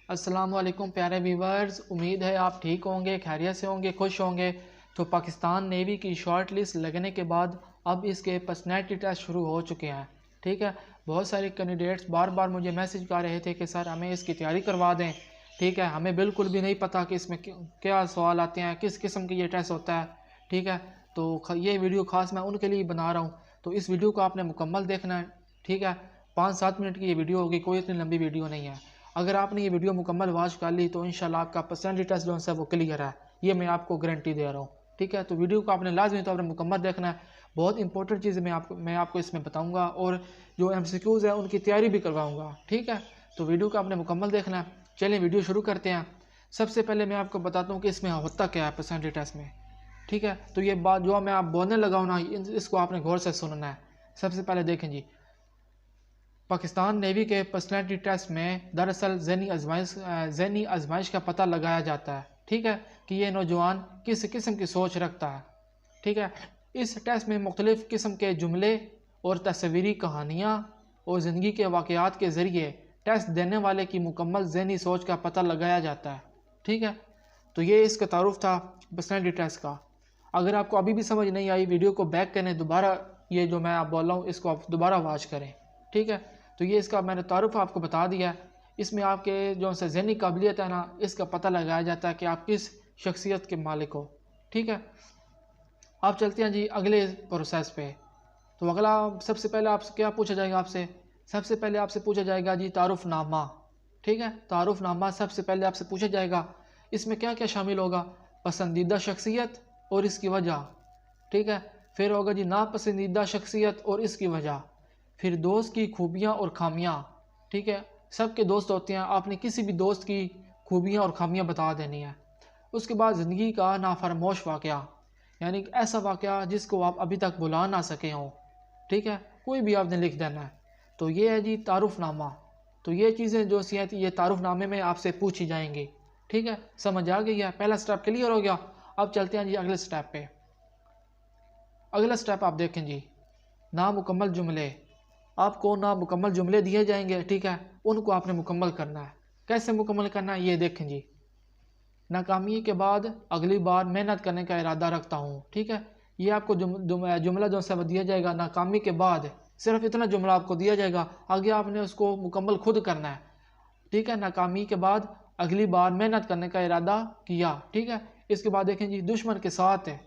अस्सलाम वालेकुम प्यारे व्यूवर्स, उम्मीद है आप ठीक होंगे, खैरियत से होंगे, खुश होंगे। तो पाकिस्तान नेवी की शॉर्ट लिस्ट लगने के बाद अब इसके पर्सनैलिटी टेस्ट शुरू हो चुके हैं। ठीक है, बहुत सारे कैंडिडेट्स बार बार मुझे मैसेज कर रहे थे कि सर हमें इसकी तैयारी करवा दें। ठीक है, हमें बिल्कुल भी नहीं पता कि इसमें क्या सवाल आते हैं, किस किस्म का ये टेस्ट होता है। ठीक है, तो ये वीडियो खास मैं उनके लिए बना रहा हूँ, तो इस वीडियो को आपने मुकम्मल देखना है। ठीक है, 5-7 मिनट की ये वीडियो होगी, कोई इतनी लंबी वीडियो नहीं है। अगर आपने ये वीडियो मुकम्मल वॉच कर ली तो इंशाल्लाह आपका पर्सनैलिटी टेस्ट जो है वो क्लियर है, ये मैं आपको गारंटी दे रहा हूँ। ठीक है, तो वीडियो को आपने लाजमी तौर पर मुकम्मल देखना है। बहुत इंपॉर्टेंट चीज़ मैं आपको इसमें बताऊँगा और जो MCQs है उनकी तैयारी भी करवाऊँगा। ठीक है, तो वीडियो को आपने मुकम्मल देखना है। चलिए वीडियो शुरू करते हैं। सबसे पहले मैं आपको बताता हूँ कि इसमें होता क्या है पर्सनैलिटी टेस्ट में। ठीक है, तो ये बात जो मैं आप बोलने लगा हूँ ना, इसको आपने गौर से सुनना है। सबसे पहले देखें जी, पाकिस्तान नेवी के पर्सनैलिटी टेस्ट में दरअसल ज़हनी आजमाइश का पता लगाया जाता है। ठीक है, कि ये नौजवान किस किस्म की सोच रखता है। ठीक है, इस टेस्ट में मुख्तलिफ़ किस्म के जुमले और तस्वीरी कहानियाँ और ज़िंदगी के वाक़यात के ज़रिए टेस्ट देने वाले की मुकम्मल ज़हनी सोच का पता लगाया जाता है। ठीक है, तो ये इसका तारुफ था पर्सनैलिटी टेस्ट का। अगर आपको अभी भी समझ नहीं आई, वीडियो को बैक करें, दोबारा ये जो मैं आप बोल रहा हूँ इसको आप दोबारा वॉच करें। ठीक है, तो ये इसका मैंने तारुफ आपको बता दिया है। इसमें आपके जो से ज़हनी काबिलियत है ना, इसका पता लगाया जाता है कि आप किस शख्सियत के मालिक हो। ठीक है, आप चलते हैं जी अगले प्रोसेस पे। तो अगला सबसे पहले आपसे क्या पूछा जाएगा, सबसे पहले आपसे पूछा जाएगा जी तारुफनामा। ठीक है, तारुफनामा सबसे पहले आपसे पूछा जाएगा। इसमें क्या क्या शामिल होगा, पसंदीदा शख्सियत और इसकी वजह। ठीक है, फिर होगा जी नापसंदीदा शख्सियत और इसकी वजह। फिर दोस्त की खूबियाँ और खामियाँ। ठीक है, सबके दोस्त होते हैं, आपने किसी भी दोस्त की खूबियाँ और खामियाँ बता देनी है। उसके बाद ज़िंदगी का नाफरमोश वाक़या, यानी ऐसा वाक़या जिसको आप अभी तक भुला ना सके हों। ठीक है, कोई भी आपने लिख देना है। तो ये है जी तारुफनामा। तो ये चीज़ें जो सी हैं ये तारुफनामे में आपसे पूछी जाएंगी। ठीक है, समझ आ गई है, पहला स्टेप क्लियर हो गया। अब चलते हैं जी अगले स्टेप पे। अगला स्टेप आप देखें जी, नामुकम्मल जुमले। आपको नामुकम्मल जुमले दिए जाएंगे। ठीक है, उनको आपने मुकम्मल करना है। कैसे मुकम्मल करना है ये देखें जी, नाकामी के बाद अगली बार मेहनत करने का इरादा रखता हूँ। ठीक है, ये आपको जुमला जो है दिया जाएगा। नाकामी के बाद सिर्फ इतना जुमला आपको दिया जाएगा, आगे आपने उसको मुकम्मल खुद करना है। ठीक है, नाकामी के बाद अगली बार मेहनत करने का इरादा किया। ठीक है, इसके बाद देखें जी, दुश्मन के साथ है।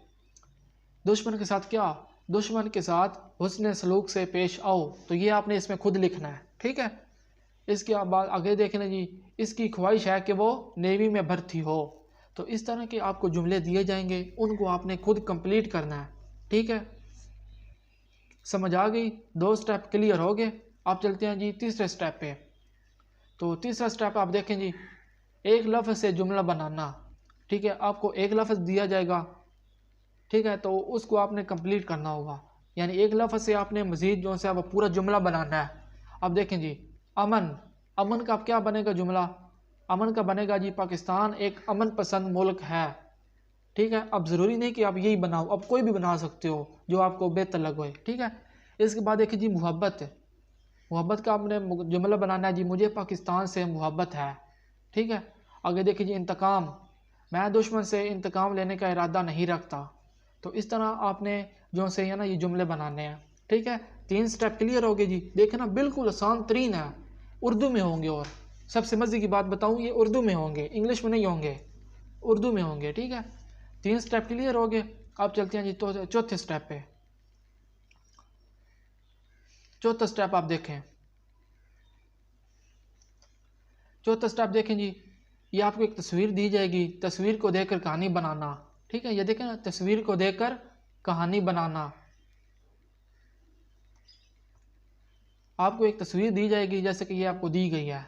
दुश्मन के साथ क्या, दुश्मन के साथ हुस्न सलूक से पेश आओ। तो ये आपने इसमें खुद लिखना है। ठीक है, इसके बाद आगे देखना जी, इसकी ख्वाहिश है कि वो नेवी में भर्ती हो। तो इस तरह के आपको जुमले दिए जाएंगे, उनको आपने खुद कंप्लीट करना है। ठीक है, समझ आ गई, 2 स्टेप क्लियर हो गए। आप चलते हैं जी तीसरे स्टेप पे। तो तीसरा स्टेप आप देखें जी, एक लफ्ज़ से जुमला बनाना। ठीक है, आपको एक लफ्ज़ दिया जाएगा। ठीक है, तो उसको आपने कंप्लीट करना होगा, यानी एक लफ्ज़ से आपने मज़ीद जो है वो पूरा जुमला बनाना है। अब देखें जी, अमन। अमन का क्या बनेगा जुमला, अमन का बनेगा जी, पाकिस्तान एक अमन पसंद मुल्क है। ठीक है, अब ज़रूरी नहीं कि आप यही बनाओ, अब कोई भी बना सकते हो जो आपको बेहतर लगे। ठीक है, इसके बाद देखिए जी, मोहब्बत। मोहब्बत का आपने जुमला बनाना है जी, मुझे पाकिस्तान से मोहब्बत है। ठीक है, आगे देखिए जी, इंतकाम। मैं दुश्मन से इंतकाम लेने का इरादा नहीं रखता। तो इस तरह आपने जो से है ना ये जुमले बनाने हैं। ठीक है, 3 स्टेप क्लियर हो गए जी। देखना बिल्कुल आसान तरीन है, उर्दू में होंगे। और सबसे मज़े की बात बताऊँ, ये उर्दू में होंगे, इंग्लिश में नहीं होंगे, उर्दू में होंगे। ठीक है, 3 स्टेप क्लियर हो गए। अब चलते हैं जी तो चौथे स्टेप पे। चौथा स्टेप आप देखें, चौथा स्टेप देखें जी, ये आपको एक तस्वीर दी जाएगी, तस्वीर को देखकर कहानी बनाना। ठीक है, ये देखें ना, तस्वीर को देखकर कहानी बनाना। आपको एक तस्वीर दी जाएगी जैसे कि ये आपको दी गई है।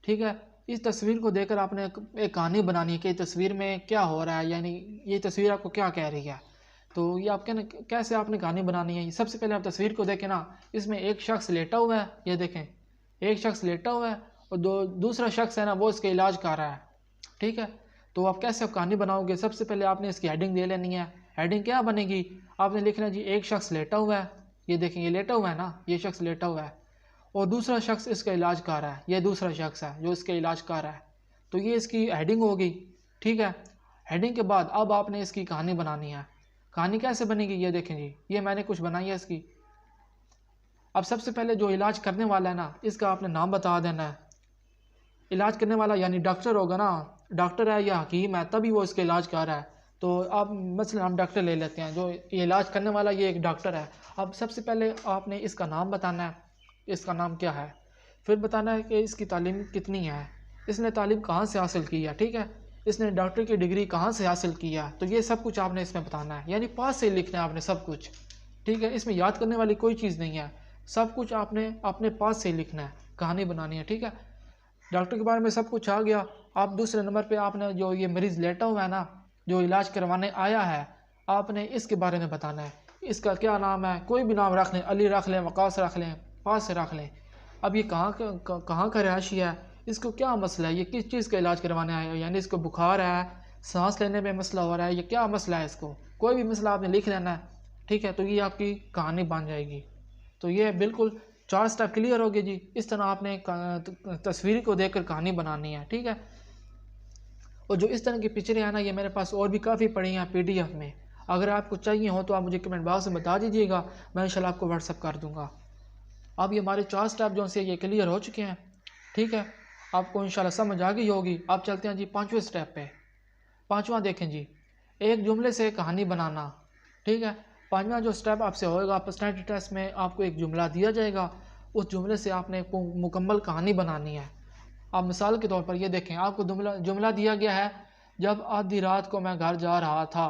ठीक है, इस तस्वीर को देखकर आपने एक कहानी बनानी है कि तस्वीर में क्या हो रहा है, यानी ये तस्वीर आपको क्या कह रही है। तो ये आपके ना कैसे आपने कहानी बनानी है। सबसे पहले आप तस्वीर को देखें ना, इसमें एक शख्स लेटा हुआ है, ये देखें, एक शख्स लेटा हुआ है और दूसरा शख्स है ना वो इसका इलाज कर रहा है। ठीक है, तो आप कैसे कहानी बनाओगे, सबसे पहले आपने इसकी हेडिंग दे लेनी है। हेडिंग क्या बनेगी, आपने लिखना जी, एक शख्स लेटा हुआ है। ये देखें, ये लेटा हुआ है ना, ये शख्स लेटा हुआ है और दूसरा शख्स इसका इलाज कर रहा है, ये दूसरा शख्स है जो इसका इलाज कर रहा है। तो ये इसकी हेडिंग हो गई, ठीक है। हेडिंग के बाद अब आपने इसकी कहानी बनानी है। कहानी कैसे बनेगी ये देखें जी, ये मैंने कुछ बनाई है इसकी। अब सबसे पहले जो इलाज करने वाला है ना, इसका आपने नाम बता देना है। इलाज करने वाला यानी डॉक्टर होगा ना, डॉक्टर है या हकीम है, तभी वो इसका इलाज कर रहा है। तो आप मसलन हम डॉक्टर ले लेते हैं, जो ये इलाज करने वाला ये एक डॉक्टर है। अब सबसे पहले आपने इसका नाम बताना है, इसका नाम क्या है। फिर बताना है कि इसकी तालीम कितनी है, इसने तालीम कहाँ से हासिल की है, ठीक है, इसने डॉक्टर की डिग्री कहाँ से हासिल की है। तो ये सब कुछ आपने इसमें बताना है, यानी पास से लिखना है आपने सब कुछ, ठीक है। इसमें याद करने वाली कोई चीज़ नहीं है, सब कुछ आपने अपने पास से लिखना है, कहानी बनानी है, ठीक है। डॉक्टर के बारे में सब कुछ आ गया। आप दूसरे नंबर पे आपने जो ये मरीज़ लेटा हुआ है ना, जो इलाज करवाने आया है, आपने इसके बारे में बताना है। इसका क्या नाम है, कोई भी नाम रख लें, अली रख लें, वकास रख लें, पास से रख लें। अब ये कहाँ का रहायशी है, इसको क्या मसला है, ये किस चीज़ का इलाज करवाने आया है, यानी इसको बुखार है, सांस लेने में मसला हो रहा है, ये क्या मसला है, इसको कोई भी मसला आपने लिख लेना है, ठीक है। तो ये आपकी कहानी बन जाएगी। तो ये बिल्कुल 4 स्टेप क्लियर हो गए जी। इस तरह आपने तस्वीर को देखकर कहानी बनानी है, ठीक है। और जो इस तरह की पिक्चरें हैं ना, ये मेरे पास और भी काफ़ी पड़ी हैं PDF में। अगर आपको चाहिए हो तो आप मुझे कमेंट बॉक्स में बता दीजिएगा, मैं इंशाल्लाह आपको व्हाट्सअप कर दूंगा। अब ये हमारे 4 स्टेप जो से ये क्लियर हो चुके हैं, ठीक है। आपको इंशाल्लाह समझ आ गई होगी। आप चलते हैं जी 5वें स्टेप पे। 5वां देखें जी, एक जुमले से कहानी बनाना, ठीक है। 5वां जो स्टेप आपसे होएगा, पर्सनैलिटी टेस्ट में आपको एक जुमला दिया जाएगा, उस जुमले से आपने मुकम्मल कहानी बनानी है। आप मिसाल के तौर पर ये देखें, आपको जुमला दिया गया है, जब आधी रात को मैं घर जा रहा था,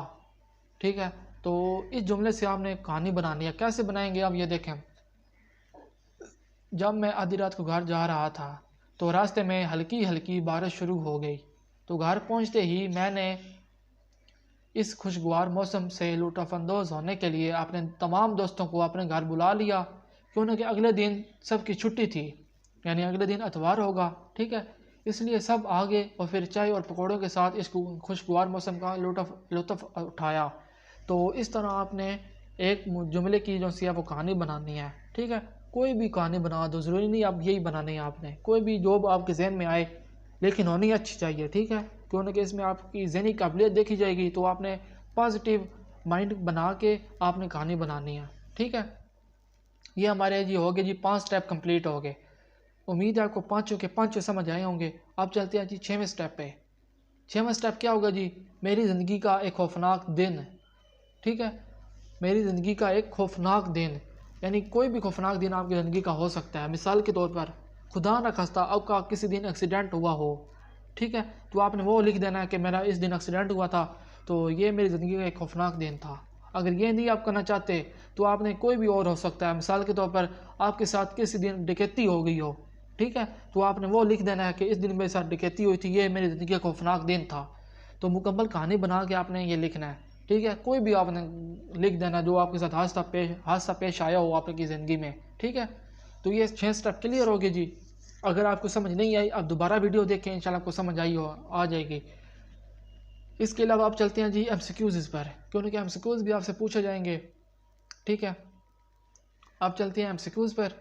ठीक है। तो इस जुमले से आपने कहानी बनानी है। कैसे बनाएंगे आप ये देखें, जब मैं आधी रात को घर जा रहा था तो रास्ते में हल्की हल्की बारिश शुरू हो गई। तो घर पहुंचते ही मैंने इस खुशगवार मौसम से लुत्फ़अंदोज़ होने के लिए अपने तमाम दोस्तों को अपने घर बुला लिया, क्योंकि अगले दिन सबकी छुट्टी थी, यानी अगले दिन इतवार होगा, ठीक है। इसलिए सब आ गए और फिर चाय और पकौड़ों के साथ इस खुशगवार मौसम का लुत्फ़ उठाया। तो इस तरह आपने एक जुमले की जो सी है वो कहानी बनानी है, ठीक है। कोई भी कहानी बना दो, ज़रूरी नहीं आप यही बनानी है आपने, कोई भी जो आपके जहन में आए, लेकिन होनी अच्छी चाहिए, ठीक है। क्योंकि इसमें आपकी ज़हनी काबिलियत देखी जाएगी। तो आपने पॉजिटिव माइंड बना के आपने कहानी बनानी है, ठीक है। ये हमारे जी हो गए जी 5 स्टेप कंप्लीट हो गए। उम्मीद है आपको पाँचों के पाँचों समझ आए होंगे। अब चलते हैं जी 6वें स्टेप पे। 6वां स्टेप क्या होगा जी, मेरी ज़िंदगी का एक खौफनाक दिन, ठीक है। मेरी ज़िंदगी का एक खौफनाक दिन, यानी कोई भी खौफनाक दिन आपकी ज़िंदगी का हो सकता है। मिसाल के तौर पर खुदा न खास्ता आपका किसी दिन एक्सीडेंट हुआ हो, ठीक है। तो आपने वो लिख देना है कि मेरा इस दिन एक्सीडेंट हुआ था, तो ये मेरी ज़िंदगी का एक खौफनाक दिन था। अगर ये नहीं आप करना चाहते तो आपने कोई भी और हो सकता है। मिसाल के तौर पर आपके साथ किसी दिन डकैती हो गई हो, ठीक है। तो आपने वो लिख देना है कि इस दिन मेरे साथ डकैती हुई थी, ये मेरी ज़िंदगी का खौफनाक दिन था। तो मुकम्मल कहानी बना के आपने ये लिखना है, ठीक है। कोई भी आपने लिख देना जो आपके साथ हादसा पेश आया हो आपकी ज़िंदगी में, ठीक है। तो ये 6 स्टेप क्लियर हो गए जी। अगर आपको समझ नहीं आई, आप दोबारा वीडियो देखें, इंशाल्लाह आपको समझ आ जाएगी। इसके अलावा आप चलते हैं जी MCQs पर, क्योंकि MCQs भी आपसे पूछे जाएंगे, ठीक है। आप चलते हैं MCQs पर।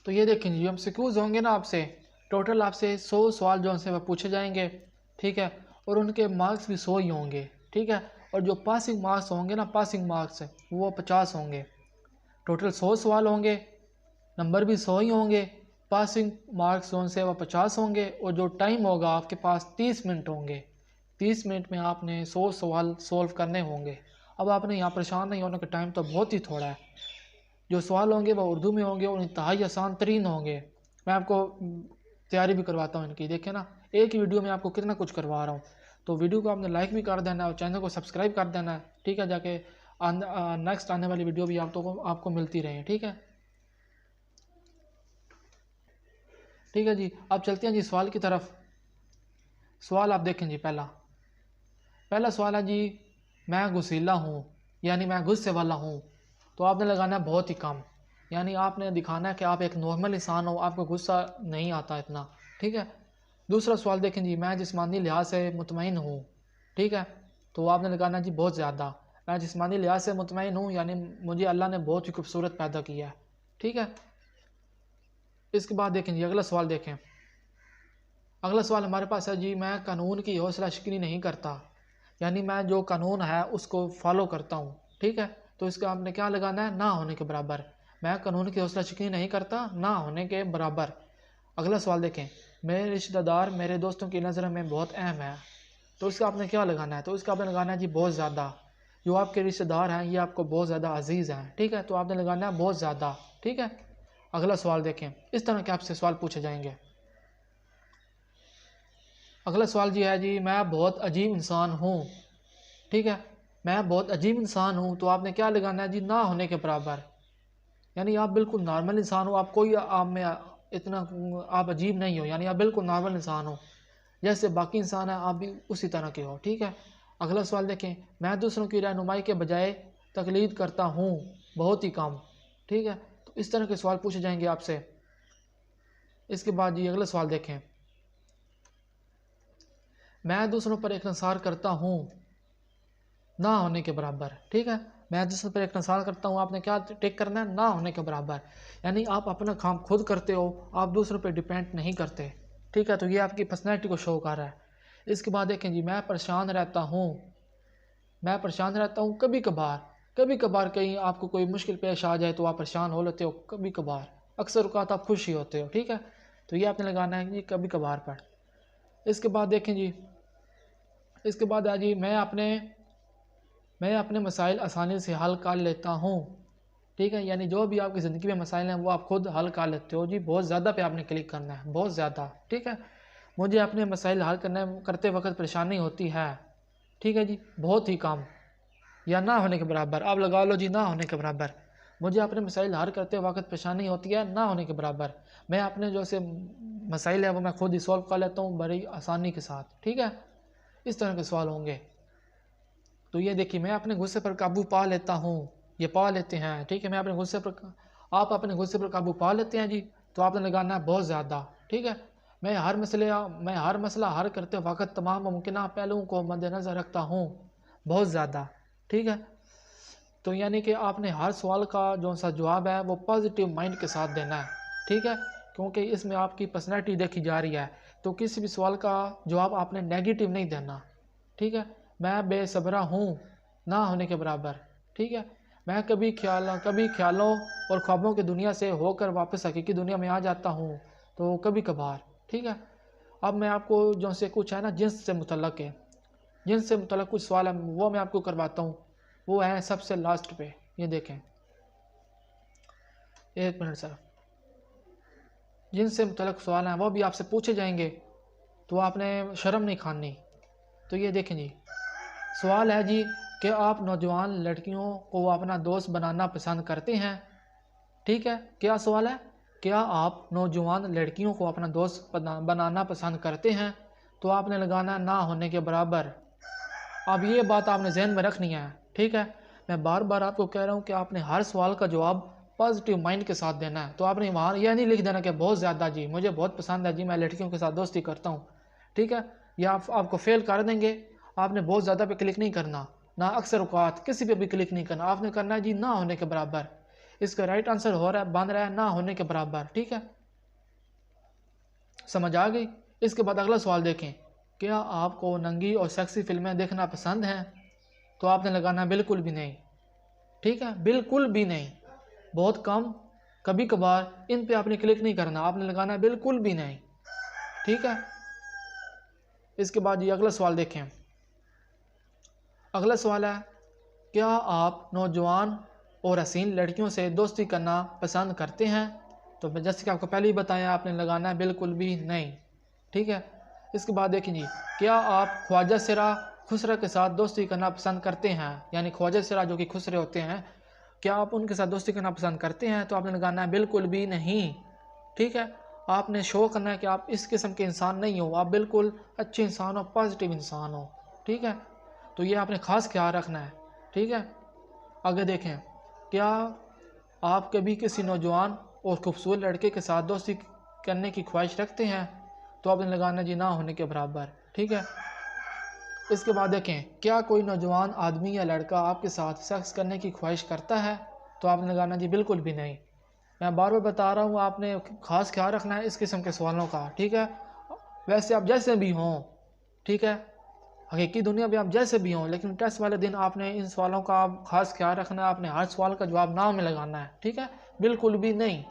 तो ये देखें जी, MCQs होंगे ना आपसे, टोटल आपसे 100 सवाल जो उनसे वह पूछे जाएंगे, ठीक है। और उनके मार्क्स भी 100 ही होंगे, ठीक है। और जो पासिंग मार्क्स होंगे ना, पासिंग मार्क्स वो 50 होंगे। टोटल 100 सवाल होंगे, नंबर भी 100 ही होंगे, पासिंग मार्क्स जो उनसे वह 50 होंगे। और जो टाइम होगा आपके पास 30 मिनट होंगे। 30 मिनट में आपने 100 सवाल सोल्व करने होंगे। अब आपने यहाँ परेशान नहीं होने का, टाइम तो बहुत ही थोड़ा है। जो सवाल होंगे वह उर्दू में होंगे और इंतहाई आसान तरीन होंगे। मैं आपको तैयारी भी करवाता हूँ इनकी, देखें ना, एक ही वीडियो में आपको कितना कुछ करवा रहा हूँ। तो वीडियो को आपने लाइक भी कर देना है और चैनल को सब्सक्राइब कर देना है, ठीक है, जाके नेक्स्ट आने वाली वीडियो भी आपको मिलती रहे, ठीक है। ठीक है जी, अब चलते हैं जी सवाल की तरफ। सवाल आप देखें जी, पहला सवाल है जी, मैं गुस्सीला हूँ, यानी मैं गुस्से वाला हूँ। तो आपने लगाना है बहुत ही कम, यानी आपने दिखाना है कि आप एक नॉर्मल इंसान हो, आपको गुस्सा नहीं आता इतना, ठीक है। दूसरा सवाल देखें जी, मैं जिस्मानी लिहाज से मुतमईन हूँ, ठीक है। तो आपने लगाना है जी बहुत ज़्यादा, मैं जिस्मानी लिहाज से मुतमईन हूँ, यानी मुझे अल्लाह ने बहुत ही खूबसूरत पैदा किया है, ठीक है। इसके बाद देखें जी अगला सवाल देखें। अगला सवाल हमारे पास है जी, मैं कानून की हौसला शिकनी नहीं करता, यानी मैं जो कानून है उसको फॉलो करता हूँ। ठीक है, तो इसका आपने क्या लगाना है, ना होने के बराबर। मैं कानून की हौसला शिकनी नहीं करता, ना होने के बराबर। अगला सवाल देखें, मेरे रिश्तेदार मेरे दोस्तों की नज़र में बहुत अहम है, तो इसका आपने क्या लगाना है, तो इसका आपने लगाना है जी बहुत ज़्यादा। जो आपके रिश्तेदार हैं ये आपको बहुत ज़्यादा अजीज़ हैं। ठीक है, तो आपने लगाना है बहुत ज़्यादा। ठीक है, अगला सवाल देखें। इस तरह के आपसे सवाल पूछे जाएंगे। अगला सवाल जी है जी, मैं बहुत अजीब इंसान हूँ। ठीक है, मैं बहुत अजीब इंसान हूँ, तो आपने क्या लगाना है जी, ना होने के बराबर। यानी आप बिल्कुल नॉर्मल इंसान हो, आप कोई आप में इतना आप अजीब नहीं हो, यानी आप बिल्कुल नॉर्मल इंसान हो, जैसे बाकी इंसान है आप भी उसी तरह के हो। ठीक है, अगला सवाल देखें, मैं दूसरों की रहनुमाई के बजाय तकलीद करता हूँ, बहुत ही कम। ठीक है, तो इस तरह के सवाल पूछे जाएंगे आपसे। इसके बाद जी अगला सवाल देखें, मैं दूसरों पर एक इंसार करता हूँ, ना होने के बराबर। ठीक है, मैं दूसरों पर एक इंसार करता हूँ, आपने क्या टेक करना है, ना होने के बराबर। यानी आप अपना काम खुद करते हो, आप दूसरों पर डिपेंड नहीं करते। ठीक है, तो ये आपकी पर्सनैलिटी को शो कर रहा है। इसके बाद देखें जी, मैं परेशान रहता हूँ। मैं परेशान रहता हूँ कभी कभार। कभी कभार कहीं आपको कोई मुश्किल पेश आ जाए तो आप परेशान हो लेते हो कभी कभार, अक्सर औक़ात आप खुश ही होते हो। ठीक है, तो ये आपने लगाना है जी कभी कभार पर। इसके बाद देखें जी, इसके बाद है जी, मैं अपने मसाइल आसानी से हल कर लेता हूँ। ठीक है, यानी जो भी आपकी ज़िंदगी में मसाइल हैं वो आप खुद हल कर लेते हो जी। बहुत ज़्यादा पे आपने क्लिक करना है, बहुत ज़्यादा। ठीक है, मुझे अपने मसाइल हल करते वक्त परेशानी होती है। ठीक है जी, बहुत ही कम, या ना होने के बराबर। आप लगा लो जी ना होने के बराबर। मुझे अपने मसाइल हल करते वक्त परेशानी होती है, ना होने के बराबर। मैं अपने जो से मसाइल है वो मैं खुद ही सॉल्व कर लेता हूँ बड़ी आसानी के साथ। ठीक है, इस तरह के सवाल होंगे। तो ये देखिए, मैं अपने गुस्से पर काबू पा लेता हूँ, ये पा लेते हैं। ठीक है, मैं अपने गुस्से पर, आप अपने गुस्से पर काबू पा लेते हैं जी, तो आपने लगाना है बहुत ज़्यादा। ठीक है, मैं हर मसला हल करते वक्त तमाम मुमकिन पहलुओं को मद्देनज़र रखता हूँ, बहुत ज़्यादा। ठीक है, तो यानी कि आपने हर सवाल का जो सा जवाब है वो पॉजिटिव माइंड के साथ देना है। ठीक है, क्योंकि इसमें आपकी पर्सनैलिटी देखी जा रही है, तो किसी भी सवाल का जवाब आपने नेगेटिव नहीं देना। ठीक है, मैं बेसब्रा हूँ, ना होने के बराबर। ठीक है, मैं कभी ख्यालों और ख्वाबों की दुनिया से होकर वापस हकीकी दुनिया में आ जाता हूँ, तो कभी कभार। ठीक है, अब मैं आपको जो से कुछ है ना जिन्स से मुतल्लक़ है, जिन्स से मुतल्लक़ कुछ सवाल है वो मैं आपको करवाता हूँ। वो है सबसे लास्ट पे, ये देखें, एक मिनट सर। जिनसे मुतल्लक़ सवाल हैं वो भी आपसे पूछे जाएंगे, तो आपने शर्म नहीं खानी। तो ये देखें जी, सवाल है जी कि आप नौजवान लड़कियों को अपना दोस्त बनाना पसंद करते हैं। ठीक है, क्या सवाल है, क्या आप नौजवान लड़कियों को अपना दोस्त बनाना पसंद करते हैं, तो आपने लगाना है ना होने के बराबर। अब ये बात आपने जहन में रखनी है। ठीक है, मैं बार बार आपको कह रहा हूँ कि आपने हर सवाल का जवाब पॉजिटिव माइंड के साथ देना है। तो आपने वहाँ यह नहीं लिख देना कि बहुत ज़्यादा जी, मुझे बहुत पसंद है जी, मैं लड़कियों के साथ दोस्ती करता हूँ। ठीक है, यह आपको फेल कर देंगे। आपने बहुत ज़्यादा पे क्लिक नहीं करना, ना अक्सर औक़ात किसी पे भी क्लिक नहीं करना। आपने करना है जी ना होने के बराबर। इसका राइट आंसर हो रहा है, बन रहा है ना होने के बराबर। ठीक है, समझ आ गई। इसके बाद अगला सवाल देखें, क्या आपको नंगी और सेक्सी फिल्में देखना पसंद हैं, तो आपने लगाना बिल्कुल भी नहीं। ठीक है, बिल्कुल भी नहीं, बहुत कम, कभी कभार, इन पे आपने क्लिक नहीं करना, आपने लगाना बिल्कुल भी नहीं। ठीक है, इसके बाद ये अगला सवाल देखें। अगला सवाल है, क्या आप नौजवान और हसीन लड़कियों से दोस्ती करना पसंद करते हैं, तो जैसे कि आपको पहले ही बताया, आपने लगाना है बिल्कुल भी नहीं। ठीक है, इसके बाद देखें जी, क्या आप ख्वाजा सिरा खुसरा के साथ दोस्ती करना पसंद करते हैं, यानी ख्वाजा सिरा जो कि खुसरे होते हैं, क्या आप उनके साथ दोस्ती करना पसंद करते हैं, तो आपने लगाना है बिल्कुल भी नहीं। ठीक है, आपने शो करना है कि आप इस किस्म के इंसान नहीं हो, आप बिल्कुल अच्छे इंसान हो, पॉजिटिव इंसान हो। ठीक है, तो ये आपने ख़ास ख्याल रखना है। ठीक है, आगे देखें, क्या आप कभी किसी नौजवान और खूबसूरत लड़के के साथ दोस्ती करने की ख्वाहिश रखते हैं, तो आपने लगाना जी ना होने के बराबर। ठीक है, इसके बाद देखें, क्या कोई नौजवान आदमी या लड़का आपके साथ सेक्स करने की ख्वाहिश करता है, तो आपने लगाना जी बिल्कुल भी नहीं। मैं बार बार बता रहा हूँ, आपने ख़ास ख्याल रखना है इस किस्म के सवालों का, ठीक है। वैसे आप जैसे भी हों, ठीक है, हकीकी दुनिया में आप जैसे भी हों, लेकिन टेस्ट वाले दिन आपने इन सवालों का आप ख़ास ख्याल रखना है। आपने हर सवाल का जवाब ना में लगाना है, ठीक है, बिल्कुल भी नहीं।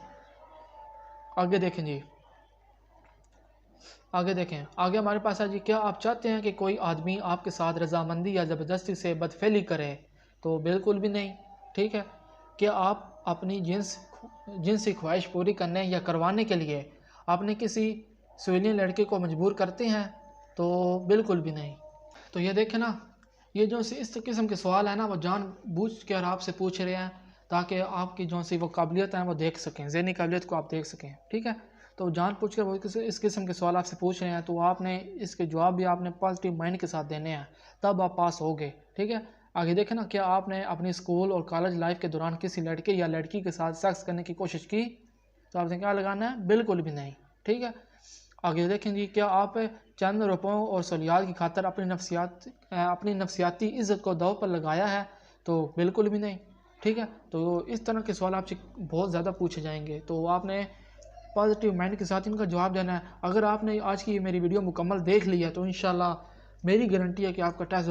आगे देखें जी, आगे देखें, आगे हमारे पास है जी, क्या आप चाहते हैं कि कोई आदमी आपके साथ रजामंदी या ज़बरदस्ती से बदफेली करे? तो बिल्कुल भी नहीं, ठीक है। क्या आप अपनी जिनसी ख्वाहिश पूरी करने या करवाने के लिए अपने किसी सवेलियन लड़के को मजबूर करते हैं? तो बिल्कुल भी नहीं। तो ये देखें ना, ये जो इस किस्म के सवाल है ना, वो जानबूझ कर आपसे पूछ रहे हैं ताकि आपकी जो सी वो काबिलियत है वो देख सकें, ज़हनी काबिलियत को आप देख सकें, ठीक है। तो जान पूछ कर वो इस किस्म के सवाल आपसे पूछ रहे हैं, तो आपने इसके जवाब भी आपने पॉजिटिव माइंड के साथ देने हैं, तब आप पास होगे, ठीक है। आगे देखें ना, क्या आपने अपनी स्कूल और कॉलेज लाइफ के दौरान किसी लड़के या लड़की के साथ सेक्स करने की कोशिश की? तो आपने क्या लगाना है? बिल्कुल भी नहीं, ठीक है। आगे देखें जी, क्या आप चंद रुपयों और सहूलियात की खातर अपनी नफसियाती इज़्ज़त को दांव पर लगाया है? तो बिल्कुल भी नहीं, ठीक है। तो इस तरह के सवाल आपसे बहुत ज़्यादा पूछे जाएंगे, तो आपने पॉजिटिव माइंड के साथ इनका जवाब देना है। अगर आपने आज की मेरी वीडियो मुकम्मल देख ली है तो इंशाल्लाह मेरी गारंटी है कि आपका टेस्ट